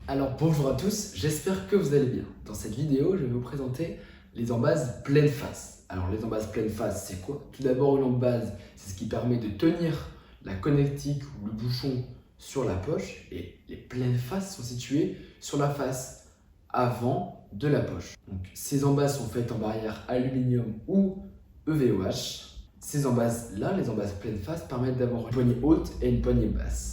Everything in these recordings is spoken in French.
Alors bonjour à tous, j'espère que vous allez bien. Dans cette vidéo, je vais vous présenter les embases pleine face. Alors les embases pleine face, c'est quoi? Tout d'abord, une embase, c'est ce qui permet de tenir la connectique ou le bouchon sur la poche, et les pleines faces sont situées sur la face avant de la poche. Donc, ces embases sont faites en barrière aluminium ou EVOH. Ces embases-là, les embases pleine face, permettent d'avoir une poignée haute et une poignée basse.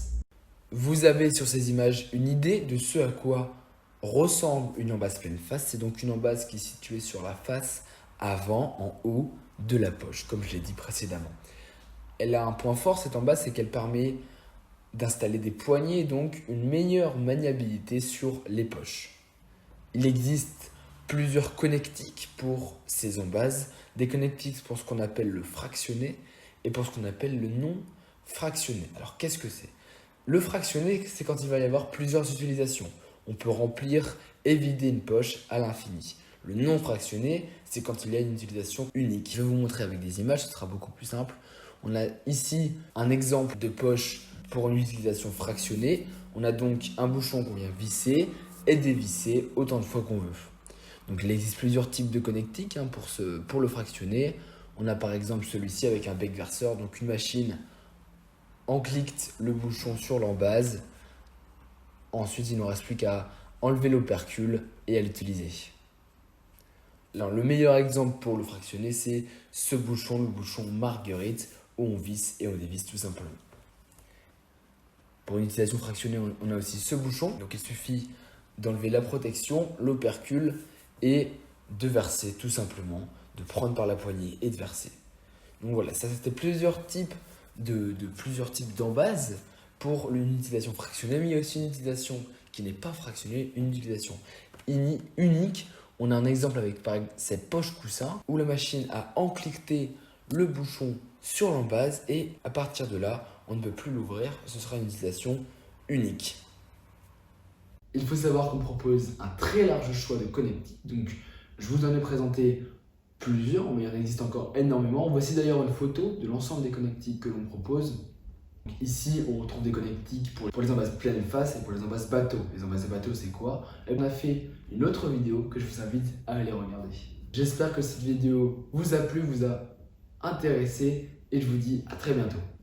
Vous avez sur ces images une idée de ce à quoi ressemble une embase pleine face. C'est donc une embase qui est située sur la face avant, en haut de la poche, comme je l'ai dit précédemment. Elle a un point fort, cette embase, c'est qu'elle permet d'installer des poignées et donc une meilleure maniabilité sur les poches. Il existe plusieurs connectiques pour ces embases, des connectiques pour ce qu'on appelle le fractionné et pour ce qu'on appelle le non fractionné. Alors qu'est-ce que c'est? Le fractionné, c'est quand il va y avoir plusieurs utilisations. On peut remplir et vider une poche à l'infini. Le non fractionné, c'est quand il y a une utilisation unique. Je vais vous montrer avec des images, ce sera beaucoup plus simple. On a ici un exemple de poche pour une utilisation fractionnée. On a donc un bouchon qu'on vient visser et dévisser autant de fois qu'on veut. Donc il existe plusieurs types de connectiques pour le fractionné. On a par exemple celui-ci avec un bec verseur, donc une machine enclicte le bouchon sur l'embase. Ensuite, il ne nous reste plus qu'à enlever l'opercule et à l'utiliser. Alors, le meilleur exemple pour le fractionner, c'est ce bouchon, le bouchon Marguerite, où on visse et on dévisse tout simplement. Pour une utilisation fractionnée, on a aussi ce bouchon. Donc, il suffit d'enlever la protection, l'opercule et de verser tout simplement, de prendre par la poignée et de verser. Donc voilà, ça c'était plusieurs types d'embases pour une utilisation fractionnée, mais il y a aussi une utilisation qui n'est pas fractionnée, une utilisation unique. On a un exemple avec par exemple cette poche coussin où la machine a encliqueté le bouchon sur l'embase et à partir de là, on ne peut plus l'ouvrir, ce sera une utilisation unique. Il faut savoir qu'on propose un très large choix de connectiques, donc je vous en ai présenté plusieurs, mais il en existe encore énormément. Voici d'ailleurs une photo de l'ensemble des connectiques que l'on propose. Donc ici, on retrouve des connectiques pour les embases pleine face et pour les embases bateau. Les embases bateau, c'est quoi? Et on a fait une autre vidéo que je vous invite à aller regarder. J'espère que cette vidéo vous a plu, vous a intéressé et je vous dis à très bientôt.